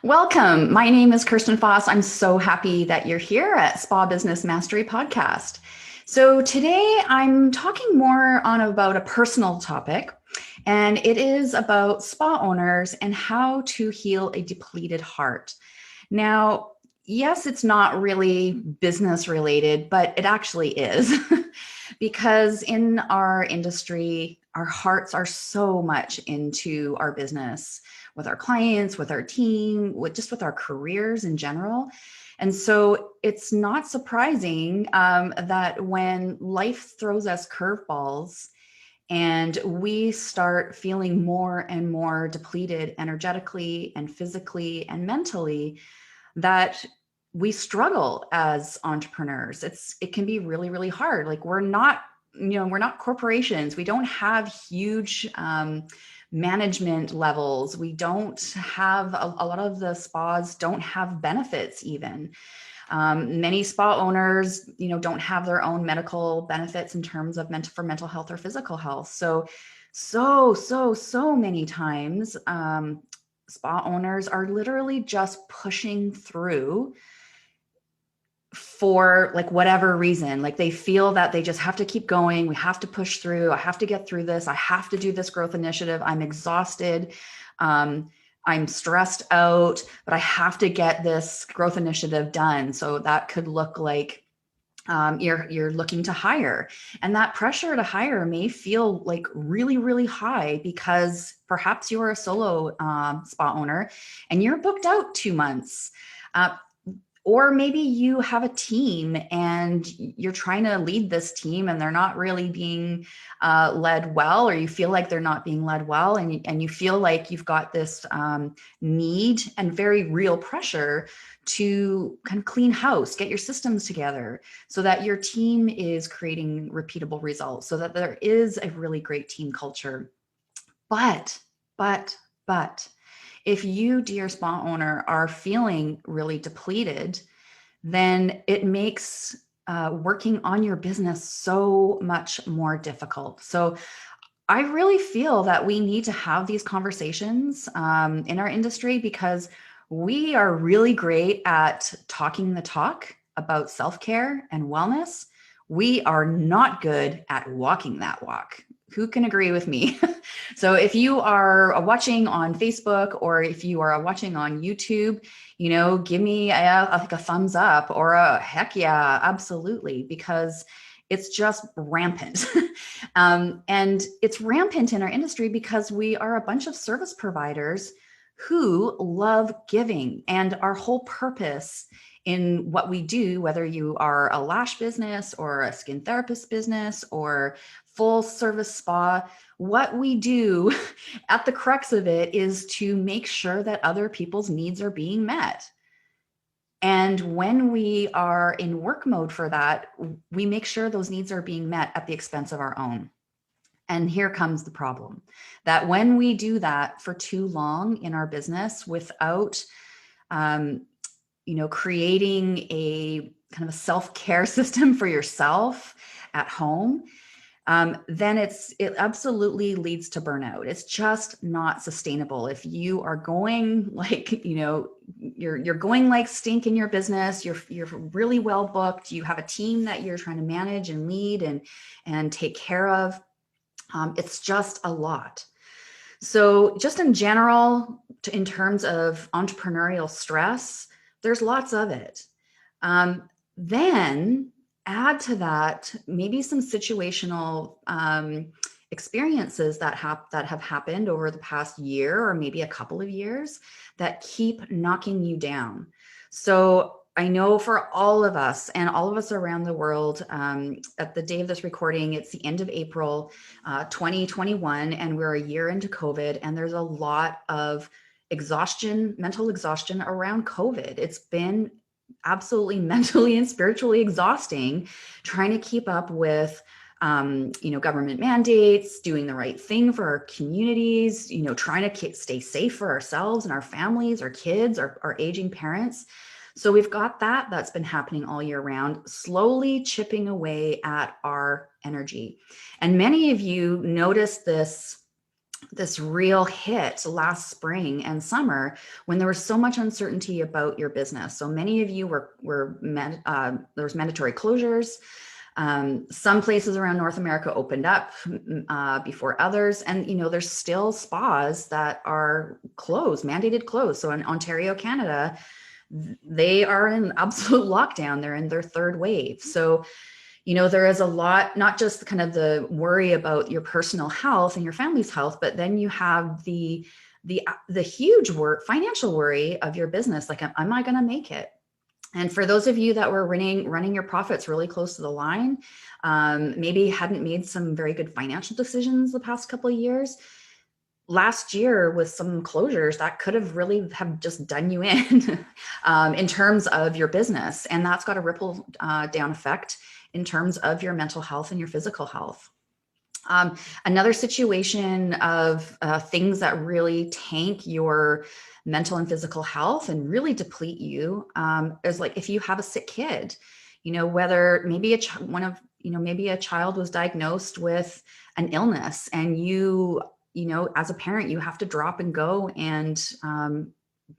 Welcome. My name is Kirsten Foss. I'm so happy that you're here at Spa Business Mastery Podcast. So today I'm talking more on about a personal topic, and it is about spa owners and how to heal a depleted heart. Now, yes, it's not really business related, but it actually is because in our industry, our hearts are so much into our business with our clients, with our team, with our careers in general. And so it's not surprising that when life throws us curveballs and we start feeling more and more depleted energetically and physically and mentally, that we struggle as entrepreneurs. It can be really, really hard. Like we're not corporations. We don't have huge management levels. We don't have a lot of the spas don't have benefits even. Many spa owners, don't have their own medical benefits in terms of mental health or physical health. So many times, spa owners are literally just pushing through for like whatever reason. Like they feel that they just have to keep going. We have to push through. I have to get through this. I have to do this growth initiative. I'm exhausted. I'm stressed out, but I have to get this growth initiative done. So that could look like you're looking to hire, and that pressure to hire may feel like really, really high because perhaps you're a solo spa owner and you're booked out 2 months. Or maybe you have a team and you're trying to lead this team and they're not really being led well, or you feel like they're not being led well, and you feel like you've got this need and very real pressure to kind of clean house, get your systems together so that your team is creating repeatable results, so that there is a really great team culture. But, but, if you, dear spa owner, are feeling really depleted, then it makes working on your business so much more difficult. So I really feel that we need to have these conversations in our industry, because we are really great at talking the talk about self-care and wellness. We are not good at walking that walk. Who can agree with me? So if you are watching on Facebook, or if you are watching on YouTube, give me like a thumbs up or a heck yeah, absolutely, because it's just rampant. And it's rampant in our industry because we are a bunch of service providers who love giving. And our whole purpose in what we do, whether you are a lash business or a skin therapist business or full service spa, what we do at the crux of it is to make sure that other people's needs are being met. And when we are in work mode for that, we make sure those needs are being met at the expense of our own. And here comes the problem, that when we do that for too long in our business without, creating a kind of a self-care system for yourself at home, then it absolutely leads to burnout. It's just not sustainable. If you are going like, you're going like stink in your business, you're really well booked, you have a team that you're trying to manage and lead and take care of. It's just a lot. So just in general, in terms of entrepreneurial stress, there's lots of it. Then add to that maybe some situational experiences that have happened over the past year or maybe a couple of years that keep knocking you down. So I know for all of us and all of us around the world, at the day of this recording, it's the end of April 2021, and we're a year into COVID, and there's a lot of mental exhaustion around COVID. It's been absolutely mentally and spiritually exhausting trying to keep up with government mandates, doing the right thing for our communities, trying to stay safe for ourselves and our families, our kids, our aging parents. So we've got that's been happening all year round, slowly chipping away at our energy. And many of you noticed this this real hit last spring and summer when there was so much uncertainty about your business. So many of you there was mandatory closures. Some places around North America opened up before others, and there's still spas that are closed, mandated closed. So in Ontario, Canada, they are in absolute lockdown. They're in their third wave. So there is a lot, not just kind of the worry about your personal health and your family's health, but then you have the huge financial worry of your business. Like, am I going to make it? And for those of you that were running your profits really close to the line, maybe hadn't made some very good financial decisions the past couple of years, last year with some closures that could have really have just done you in terms of your business. And that's got a ripple down effect in terms of your mental health and your physical health. Another situation of things that really tank your mental and physical health and really deplete you is like if you have a sick kid, whether maybe maybe a child was diagnosed with an illness, and as a parent, you have to drop and go and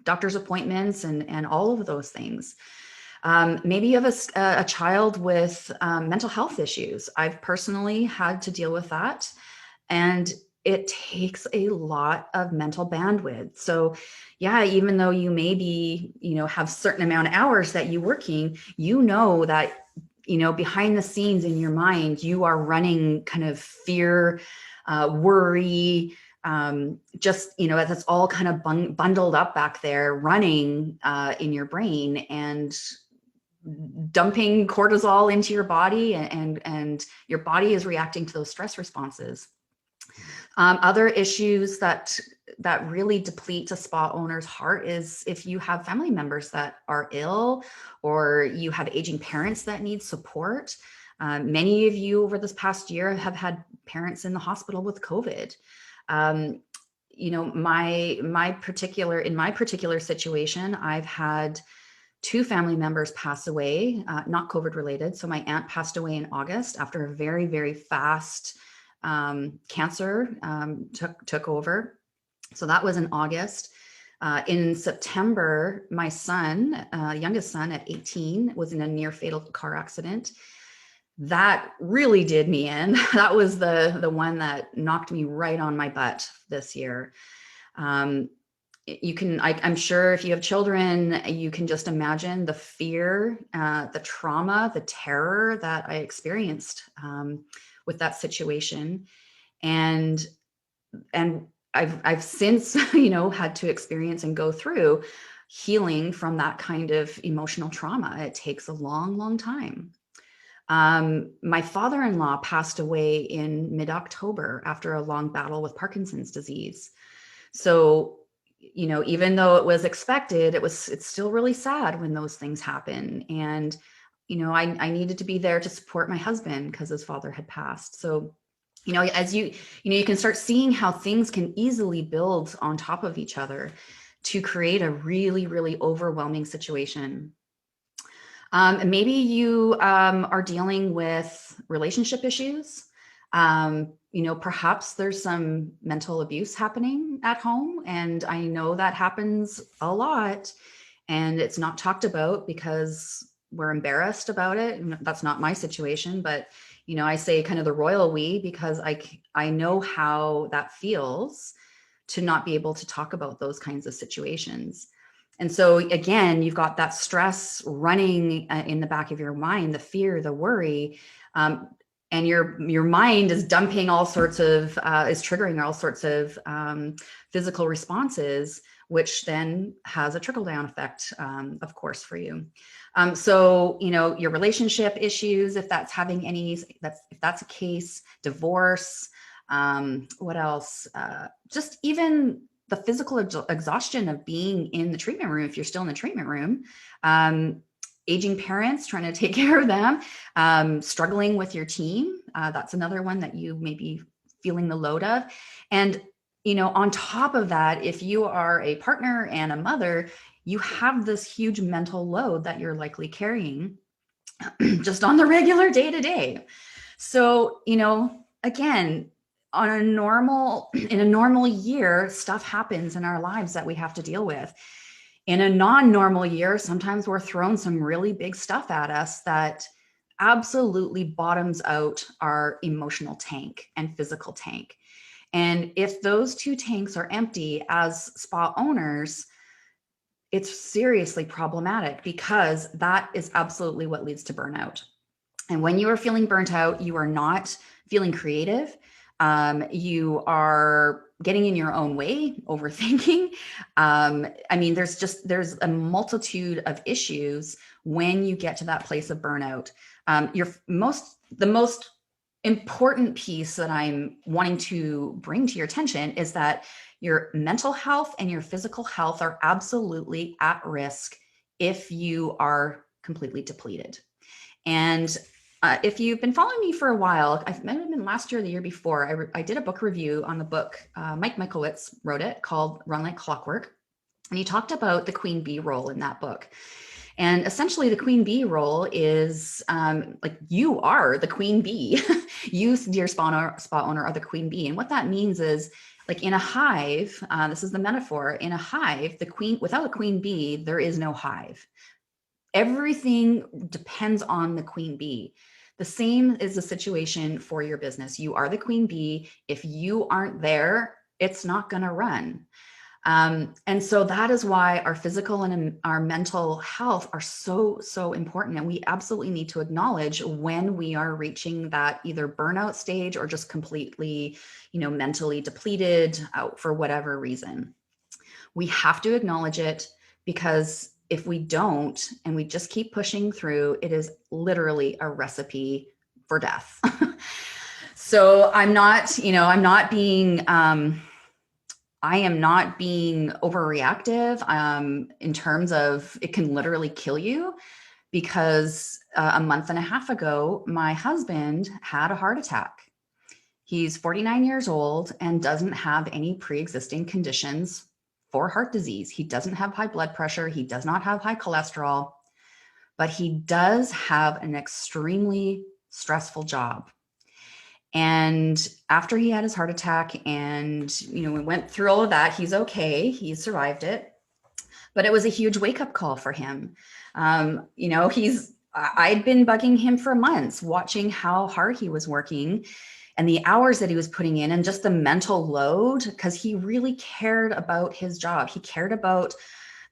doctor's appointments and all of those things. Maybe you have a child with mental health issues. I've personally had to deal with that, and it takes a lot of mental bandwidth. So yeah, even though you maybe, have certain amount of hours that you're working, that, behind the scenes in your mind, you are running kind of fear, worry, that's all kind of bundled up back there, running in your brain and dumping cortisol into your body, and your body is reacting to those stress responses. Other issues that really deplete a spa owner's heart is if you have family members that are ill, or you have aging parents that need support. Many of you over this past year have had parents in the hospital with COVID. In my particular situation, I've had two family members pass away, not COVID related. So my aunt passed away in August after a very, very fast cancer took over. So that was in August. In September, my son, youngest son at 18, was in a near fatal car accident. That really did me in. That was the one that knocked me right on my butt this year. I'm sure if you have children, you can just imagine the fear, the trauma, the terror that I experienced with that situation. And I've since, had to experience and go through healing from that kind of emotional trauma. It takes a long, long time. My father-in-law passed away in mid-October after a long battle with Parkinson's disease. So, even though it was expected, it's still really sad when those things happen. And, I needed to be there to support my husband because his father had passed. So, as you can start seeing how things can easily build on top of each other to create a really, really overwhelming situation. Maybe you are dealing with relationship issues. Perhaps there's some mental abuse happening at home, and I know that happens a lot, and it's not talked about because we're embarrassed about it. And that's not my situation, but I say kind of the royal we, because I know how that feels to not be able to talk about those kinds of situations. And so again, you've got that stress running in the back of your mind, the fear, the worry, and your mind is dumping is triggering all sorts of physical responses, which then has a trickle down effect, of course, for you. So, your relationship issues, if that's a case, divorce, what else? Just even the physical exhaustion of being in the treatment room, if you're still in the treatment room, aging parents, trying to take care of them, struggling with your team. That's another one that you may be feeling the load of. And, on top of that, if you are a partner and a mother, you have this huge mental load that you're likely carrying just on the regular day to day. So, again, in a normal year, stuff happens in our lives that we have to deal with. In a non-normal year, sometimes we're thrown some really big stuff at us that absolutely bottoms out our emotional tank and physical tank. And if those two tanks are empty as spa owners, it's seriously problematic, because that is absolutely what leads to burnout. And when you are feeling burnt out, you are not feeling creative. You are getting in your own way, overthinking. I mean, there's a multitude of issues when you get to that place of burnout. The most important piece that I'm wanting to bring to your attention is that your mental health and your physical health are absolutely at risk if you are completely depleted. And if you've been following me for a while, I might have been last year or the year before, I did a book review on the book. Mike Michaelowicz wrote it, called Run Like Clockwork. And he talked about the queen bee role in that book. And essentially, the queen bee role is like, you are the queen bee. You, dear spa owner, are the queen bee. And what that means is, like in a hive, this is the metaphor, in a hive, without a queen bee, there is no hive. Everything depends on the queen bee. The same is the situation for your business. You are the queen bee. If you aren't there, it's not going to run. And so that is why our physical and our mental health are so, so important. And we absolutely need to acknowledge when we are reaching that either burnout stage or just completely, mentally depleted out for whatever reason. We have to acknowledge it, because if we don't and we just keep pushing through, it is literally a recipe for death. So I am not being overreactive in terms of it can literally kill you, because a month and a half ago, my husband had a heart attack. He's 49 years old and doesn't have any pre-existing conditions for heart disease. He doesn't have high blood pressure. He does not have high cholesterol, but he does have an extremely stressful job. And after he had his heart attack and, we went through all of that, he's okay. He survived it, but it was a huge wake-up call for him. I'd been bugging him for months, watching how hard he was working and the hours that he was putting in and just the mental load, because he really cared about his job. He cared about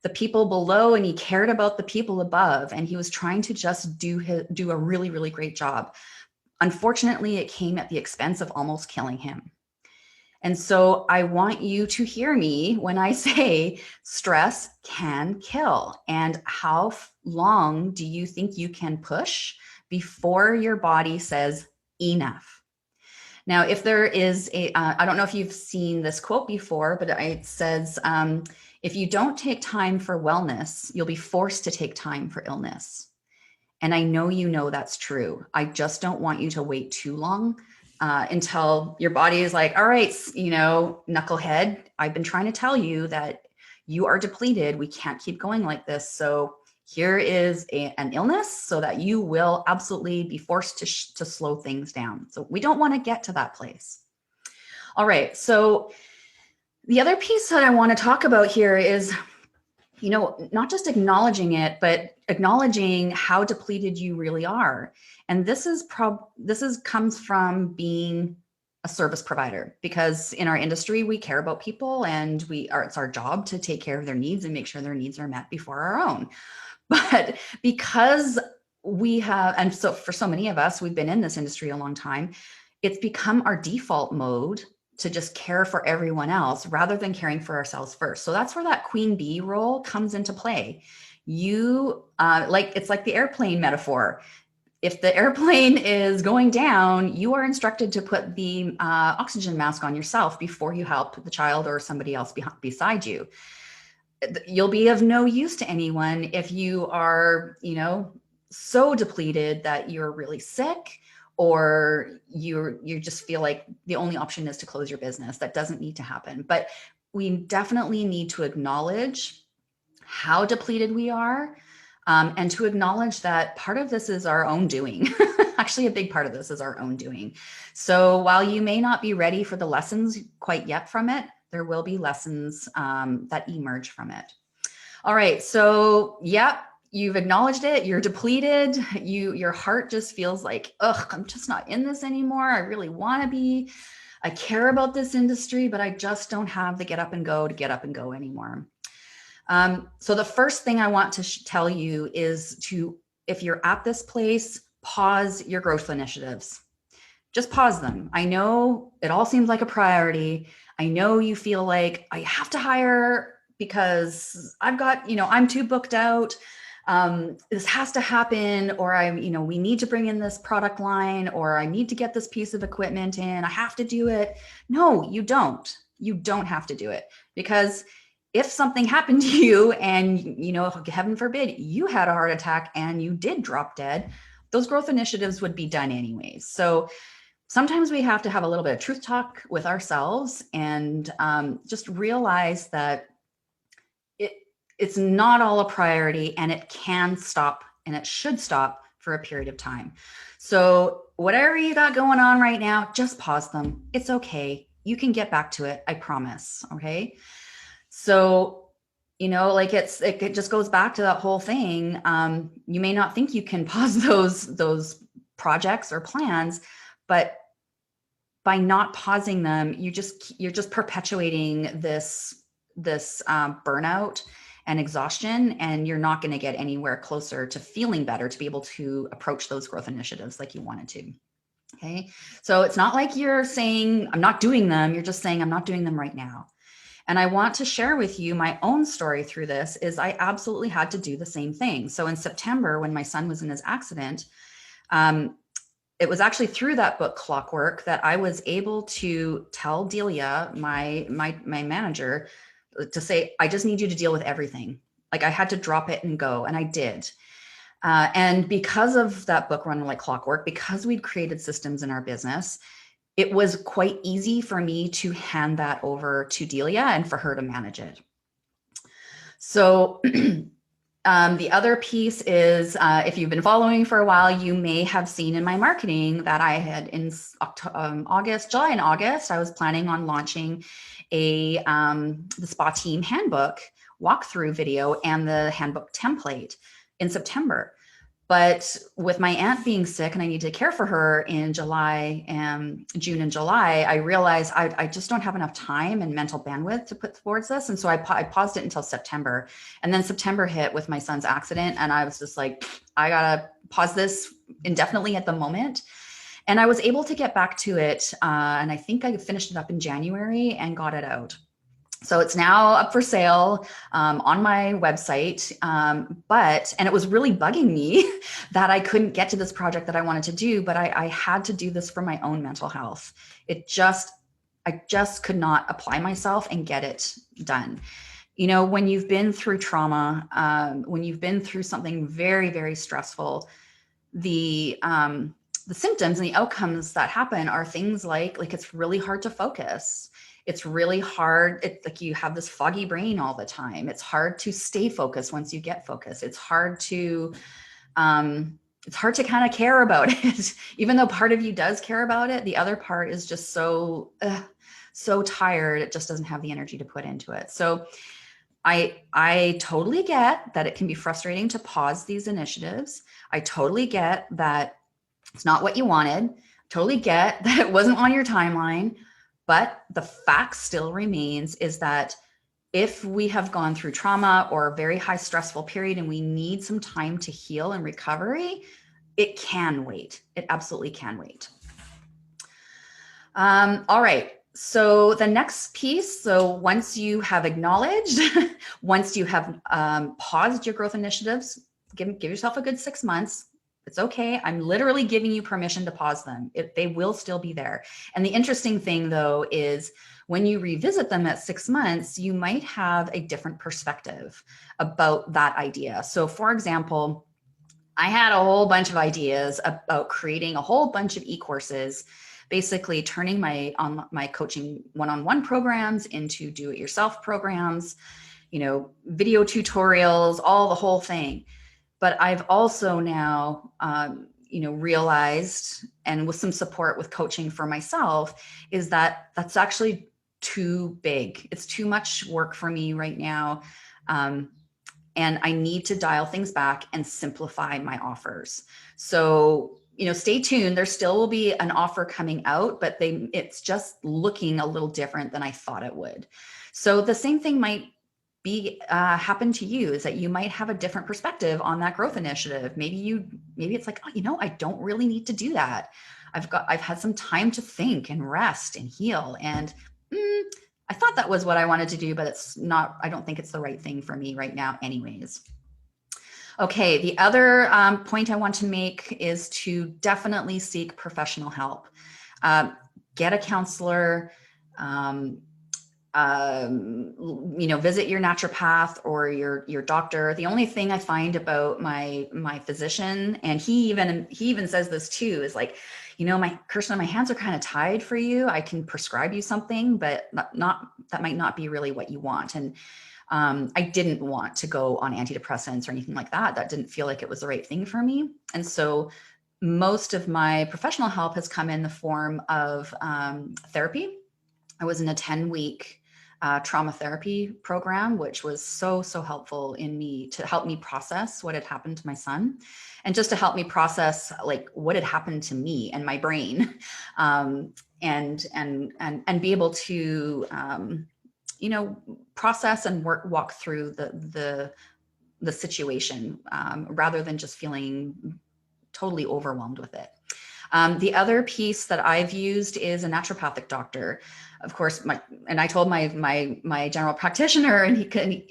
the people below and he cared about the people above. And he was trying to just do a really, really great job. Unfortunately, it came at the expense of almost killing him. And so I want you to hear me when I say stress can kill. And how long do you think you can push before your body says enough? Now, if there is I don't know if you've seen this quote before, but it says, if you don't take time for wellness, you'll be forced to take time for illness. And I know that's true. I just don't want you to wait too long until your body is like, all right, knucklehead, I've been trying to tell you that you are depleted. We can't keep going like this. So here is an illness, so that you will absolutely be forced to slow things down. So we don't want to get to that place. All right. So the other piece that I want to talk about here is, not just acknowledging it, but acknowledging how depleted you really are. And this comes from being a service provider, because in our industry, we care about people and it's our job to take care of their needs and make sure their needs are met before our own. But because and so for so many of us, we've been in this industry a long time, it's become our default mode to just care for everyone else rather than caring for ourselves first. So that's where that queen bee role comes into play. It's like the airplane metaphor. If the airplane is going down, you are instructed to put the oxygen mask on yourself before you help the child or somebody else beside you. You'll be of no use to anyone if you are, so depleted that you're really sick, or you just feel like the only option is to close your business. That doesn't need to happen. But we definitely need to acknowledge how depleted we are, and to acknowledge that part of this is our own doing. Actually, a big part of this is our own doing. So while you may not be ready for the lessons quite yet from it, there will be lessons that emerge from it. All right. So, yep, you've acknowledged it. You're depleted. Your heart just feels like, ugh, I'm just not in this anymore. I really want to be. I care about this industry, but I just don't have the get up and go to get up and go anymore. So the first thing I want to tell you is to, if you're at this place, pause your growth initiatives. Just pause them. I know it all seems like a priority. I know you feel like I have to hire because I've got, I'm too booked out. This has to happen, or we need to bring in this product line, or I need to get this piece of equipment in. I have to do it. No, you don't. You don't have to do it, because if something happened to you and, heaven forbid, you had a heart attack and you did drop dead, those growth initiatives would be done anyways. So sometimes we have to have a little bit of truth talk with ourselves and just realize that it's not all a priority, and it can stop, and it should stop for a period of time. So whatever you got going on right now, just pause them. It's okay. You can get back to it. I promise. Okay. So, it just goes back to that whole thing. You may not think you can pause those projects or plans, but by not pausing them, you're just perpetuating this burnout and exhaustion, and you're not going to get anywhere closer to feeling better to be able to approach those growth initiatives like you wanted to. Okay. So it's not like you're saying, I'm not doing them. You're just saying, I'm not doing them right now. And I want to share with you my own story through this. Is I absolutely had to do the same thing. So in September, when my son was in his accident, it was actually through that book Clockwork that I was able to tell Delia, my manager, to say, I just need you to deal with everything. Like, I had to drop it and go, and I did. And because of that book Run Like Clockwork, because we'd created systems in our business, it was quite easy for me to hand that over to Delia and for her to manage it. So the other piece is, if you've been following for a while, you may have seen in my marketing that I had in July and August, I was planning on launching the Spa Team handbook walkthrough video and the handbook template in September. But with my aunt being sick and I need to care for her in July and June and July, I realized I just don't have enough time and mental bandwidth to put towards this. And so I paused it until September. And then September hit with my son's accident. And I was just like, I got to pause this indefinitely at the moment. And I was able to get back to it. And I think I finished it up in January and got it out. So it's now up for sale on my website. And it was really bugging me that I couldn't get to this project that I wanted to do, but I had to do this for my own mental health. I just could not apply myself and get it done. When you've been through trauma, when you've been through something very, very stressful, the symptoms and the outcomes that happen are things like it's really hard to focus. It's really hard. It's like you have this foggy brain all the time. It's hard to stay focused once you get focused. It's hard to kind of care about it. Even though part of you does care about it, the other part is just so tired. It just doesn't have the energy to put into it. So I totally get that it can be frustrating to pause these initiatives. I totally get that it's not what you wanted. Totally get that it wasn't on your timeline. But the fact still remains is that if we have gone through trauma or a very high stressful period and we need some time to heal and recovery, it can wait. It absolutely can wait. All right. So the next piece, so once you have acknowledged, once you have paused your growth initiatives, give yourself a good 6 months. It's okay. I'm literally giving you permission to pause them. They will still be there. And the interesting thing, though, is when you revisit them at 6 months, you might have a different perspective about that idea. So, for example, I had a whole bunch of ideas about creating a whole bunch of e-courses, basically turning my coaching one-on-one programs into do-it-yourself programs, video tutorials, all the whole thing. But I've also now realized, and with some support with coaching for myself, is that that's actually too big. It's too much work for me right now. And I need to dial things back and simplify my offers. So, stay tuned. There still will be an offer coming out, but it's just looking a little different than I thought it would. So the same thing might be happen to you, is that you might have a different perspective on that growth initiative. Maybe it's like, I don't really need to do that. I've had some time to think and rest and heal, and I thought that was what I wanted to do, but it's not. I don't think it's the right thing for me right now anyways. Okay, the other point I want to make is to definitely seek professional help. Get a counselor, visit your naturopath or your doctor. The only thing I find about my physician, and he even says this too, is like, Kirsten, my hands are kind of tied for you. I can prescribe you something, but that might not be really what you want. And I didn't want to go on antidepressants or anything like that. That didn't feel like it was the right thing for me. And so most of my professional help has come in the form of therapy. I was in a 10-week trauma therapy program, which was so helpful to help me process what had happened to my son, and just to help me process like what had happened to me and my brain, and be able to process and walk through the situation, rather than just feeling totally overwhelmed with it. The other piece that I've used is a naturopathic doctor. Of course, I told my general practitioner, and he could,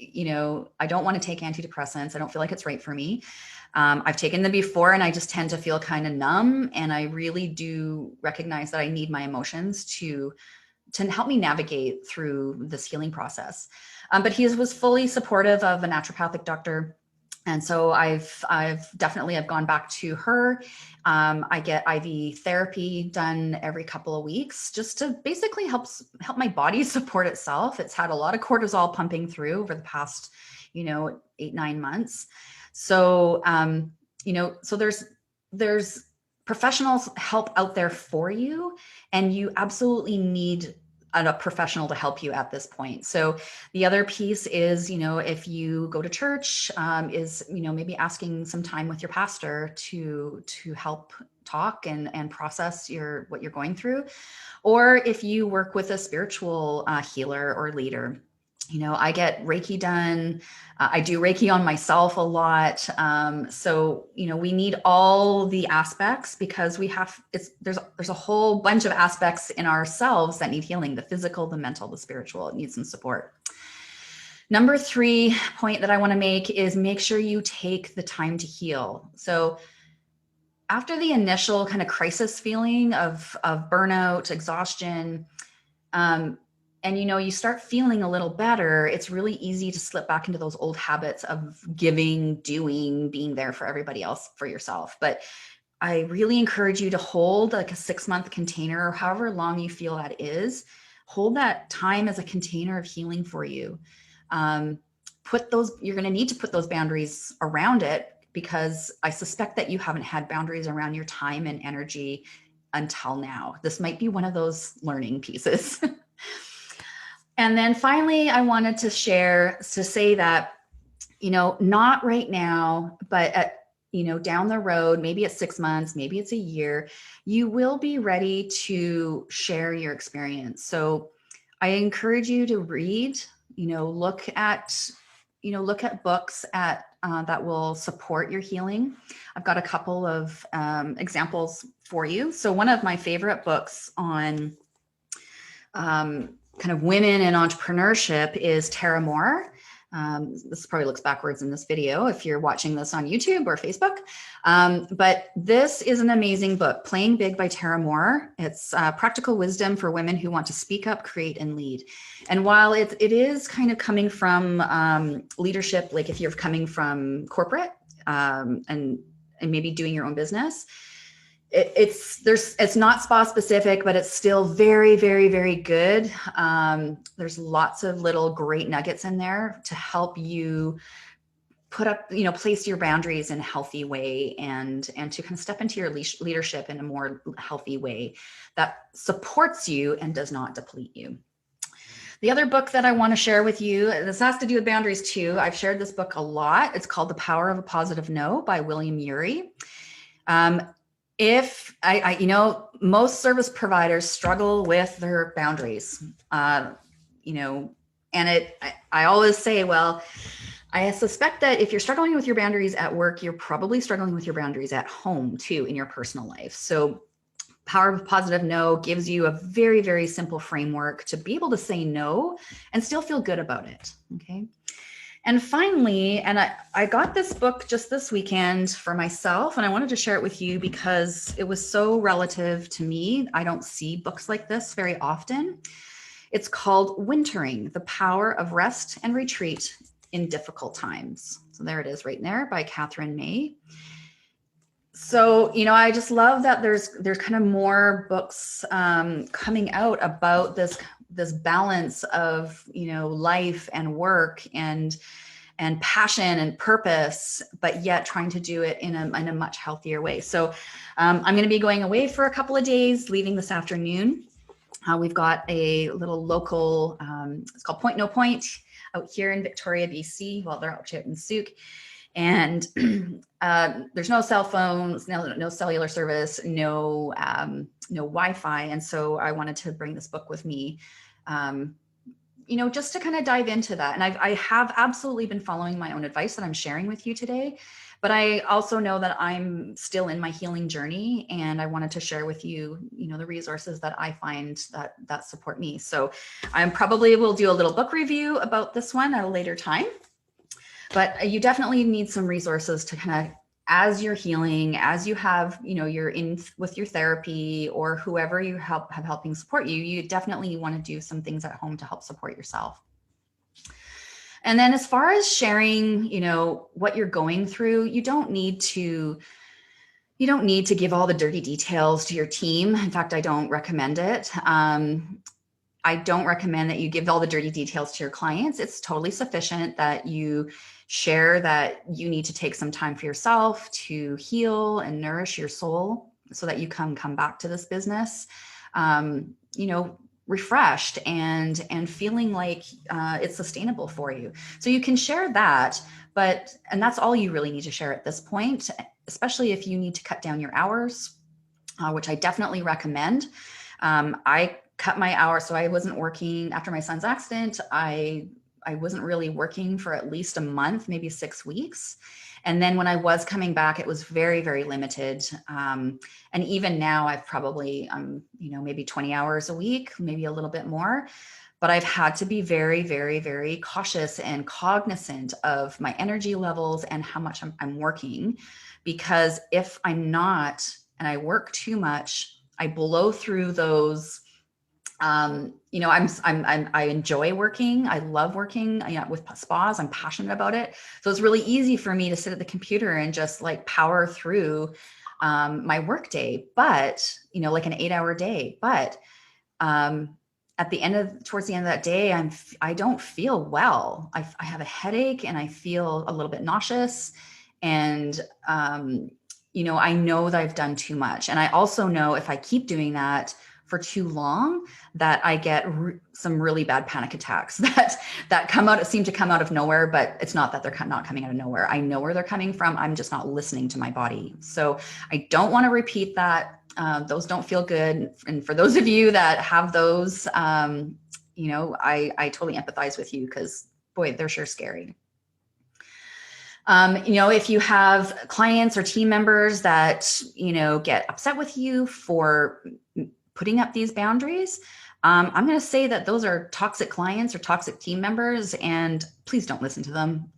I don't want to take antidepressants. I don't feel like it's right for me. I've taken them before, and I just tend to feel kind of numb. And I really do recognize that I need my emotions to help me navigate through this healing process. But he was fully supportive of a naturopathic doctor. And so I've gone back to her. I get IV therapy done every couple of weeks, just to basically help my body support itself. It's had a lot of cortisol pumping through over the past, 8-9 months. So, so there's professionals help out there for you, and you absolutely need a professional to help you at this point. So the other piece is, if you go to church, is, maybe asking some time with your pastor to help talk and process what you're going through. Or if you work with a spiritual healer or leader. I get Reiki done. I do Reiki on myself a lot. So, we need all the aspects, because there's a whole bunch of aspects in ourselves that need healing: the physical, the mental, the spiritual. It needs some support. Number 3 point that I want to make is make sure you take the time to heal. So after the initial kind of crisis feeling of burnout, exhaustion, and you start feeling a little better, it's really easy to slip back into those old habits of giving, doing, being there for everybody else, for yourself. But I really encourage you to hold like a 6-month container, or however long you feel that is. Hold that time as a container of healing for you. You're going to need to put those boundaries around it, because I suspect that you haven't had boundaries around your time and energy until now. This might be one of those learning pieces. And then finally, I wanted to say that, not right now, but down the road, maybe it's 6 months, maybe it's a year, you will be ready to share your experience. So I encourage you to read, look at books that will support your healing. I've got a couple of examples for you. So one of my favorite books on kind of women and entrepreneurship is Tara Moore. This probably looks backwards in this video if you're watching this on YouTube or Facebook. But this is an amazing book, Playing Big by Tara Moore. It's practical wisdom for women who want to speak up, create, and lead. And while it is kind of coming from leadership, like if you're coming from corporate and maybe doing your own business, it's not spa specific, but it's still very, very, very good. There's lots of little great nuggets in there to help you put up, place your boundaries in a healthy way, and to kind of step into your leadership in a more healthy way that supports you and does not deplete you. The other book that I want to share with you, this has to do with boundaries too. I've shared this book a lot. It's called The Power of a Positive No by William Ury. If most service providers struggle with their boundaries, and I always say, well, I suspect that if you're struggling with your boundaries at work, you're probably struggling with your boundaries at home too, in your personal life. So Power of a Positive No gives you a very, very simple framework to be able to say no and still feel good about it. Okay. And finally, and I got this book just this weekend for myself, and I wanted to share it with you because it was so relative to me. I don't see books like this very often. It's called Wintering: The Power of Rest and Retreat in Difficult Times. So there it is right there by Catherine May. So, I just love that there's kind of more books coming out about this balance of, life and work and passion and purpose, but yet trying to do it in a much healthier way. So I'm going to be going away for a couple of days, leaving this afternoon. We've got a little local, it's called Point No Point out here in Victoria, BC. Well, they're out here in Souk. And there's no cell phones, no cellular service, no Wi-Fi. And so I wanted to bring this book with me, just to kind of dive into that. And I have absolutely been following my own advice that I'm sharing with you today, but I also know that I'm still in my healing journey, and I wanted to share with you, the resources that I find that support me. So I probably will do a little book review about this one at a later time. But you definitely need some resources to kind of, as you're healing, as you have, you're in with your therapy or whoever you have helping support you, you definitely want to do some things at home to help support yourself. And then as far as sharing, what you're going through, you don't need to give all the dirty details to your team. In fact, I don't recommend it. I don't recommend that you give all the dirty details to your clients. It's totally sufficient that you share that you need to take some time for yourself to heal and nourish your soul so that you can come back to this business, refreshed and feeling like it's sustainable for you. So you can share that, and that's all you really need to share at this point, especially if you need to cut down your hours, which I definitely recommend. I cut my hours. So I wasn't working after my son's accident. I wasn't really working for at least a month, maybe 6 weeks. And then when I was coming back, it was very, very limited. And even now I've probably, maybe 20 hours a week, maybe a little bit more, but I've had to be very, very, very cautious and cognizant of my energy levels and how much I'm working, because if I'm not, and I work too much, I blow through those. I enjoy working. I love working with spas. I'm passionate about it. So it's really easy for me to sit at the computer and just like power through my work day, but, like an 8-hour day. But towards the end of that day, I don't feel well. I have a headache and I feel a little bit nauseous. And, I know that I've done too much. And I also know if I keep doing that for too long, that I get some really bad panic attacks that seem to come out of nowhere, but it's not that they're not coming out of nowhere. I know where they're coming from. I'm just not listening to my body. So I don't want to repeat that. Those don't feel good. And for those of you that have those, I totally empathize with you, because boy, they're sure scary. If you have clients or team members that, get upset with you for putting up these boundaries, I'm going to say that those are toxic clients or toxic team members, and please don't listen to them,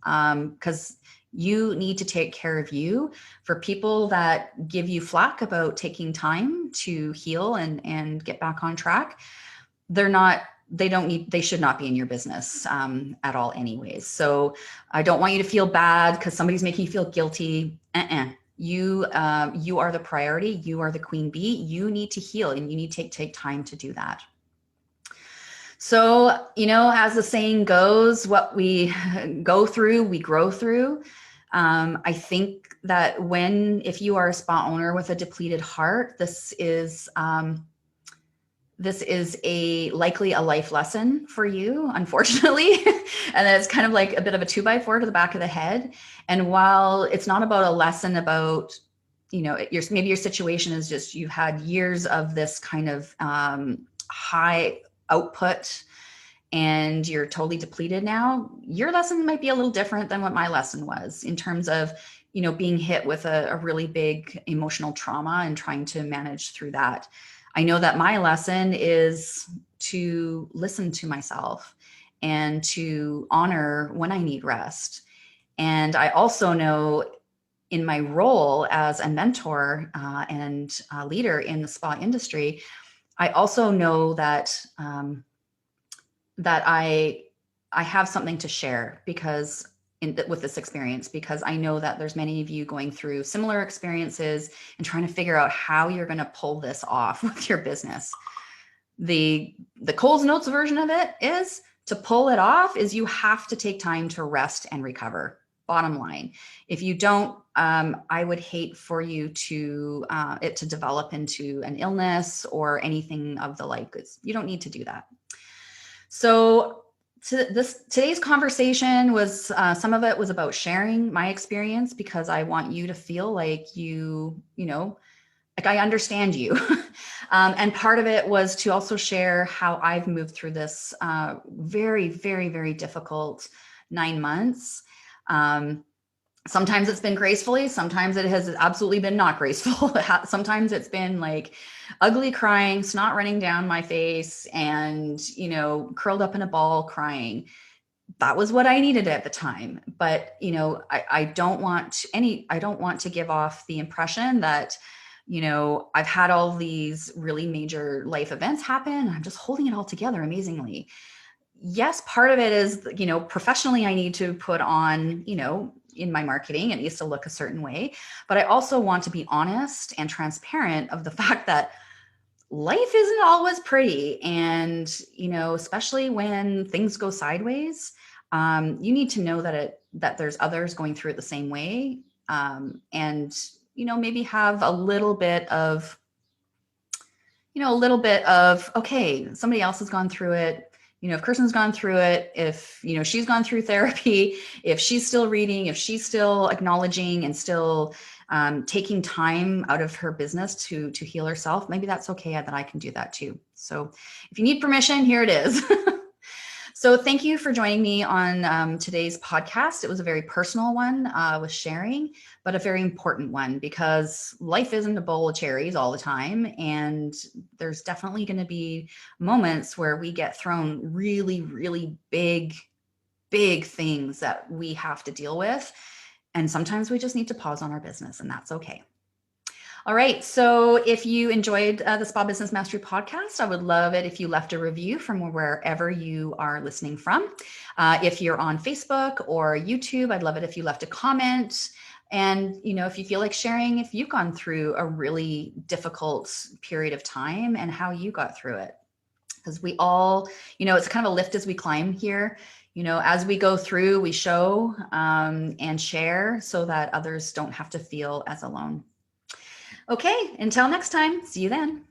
because you need to take care of you. For people that give you flack about taking time to heal and get back on track, they should not be in your business at all anyways. So I don't want you to feel bad because somebody's making you feel guilty. You are the priority. You are the queen bee. You need to heal, and you need to take time to do that. So, as the saying goes, what we go through, we grow through. I think that if you are a spa owner with a depleted heart, this is likely a life lesson for you, unfortunately. And it's kind of like a bit of a 2x4 to the back of the head. And while it's not about a lesson about, maybe your situation is just, you've had years of this kind of high output and you're totally depleted now, your lesson might be a little different than what my lesson was, in terms of, being hit with a really big emotional trauma and trying to manage through that. I know that my lesson is to listen to myself and to honor when I need rest. And I also know, in my role as a mentor and a leader in the spa industry, I also know that that I have something to share with this experience, because I know that there's many of you going through similar experiences and trying to figure out how you're going to pull this off with your business. The Coles Notes version of it is, to pull it off is you have to take time to rest and recover. Bottom line. If you don't, I would hate for you to it to develop into an illness or anything of the like. You don't need to do that. So today's conversation was, some of it was about sharing my experience, because I want you to feel like like I understand you. And part of it was to also share how I've moved through this very, very, very difficult 9 months. Sometimes it's been gracefully, sometimes it has absolutely been not graceful. Sometimes it's been like ugly crying, snot running down my face, and, curled up in a ball crying. That was what I needed at the time. But, I don't want to give off the impression that, I've had all these really major life events happen. I'm just holding it all together amazingly. Yes, part of it is, professionally, I need to put on, in my marketing, it needs to look a certain way. But I also want to be honest and transparent of the fact that life isn't always pretty. And, especially when things go sideways, you need to know that there's others going through it the same way. And, maybe have a little bit of, okay, somebody else has gone through it. If Kirsten's gone through it, if, she's gone through therapy, if she's still reading, if she's still acknowledging and still taking time out of her business to heal herself, maybe that's okay that I can do that too. So if you need permission, here it is. So thank you for joining me on today's podcast. It was a very personal one with sharing, but a very important one, because life isn't a bowl of cherries all the time. And there's definitely going to be moments where we get thrown really, really big things that we have to deal with. And sometimes we just need to pause on our business, and that's okay. All right. So if you enjoyed the Spa Business Mastery podcast, I would love it if you left a review from wherever you are listening from. If you're on Facebook or YouTube, I'd love it if you left a comment. And, if you feel like sharing, if you've gone through a really difficult period of time and how you got through it. Because we all, it's kind of a lift as we climb here. As we go through, we show and share so that others don't have to feel as alone. Okay, until next time, see you then.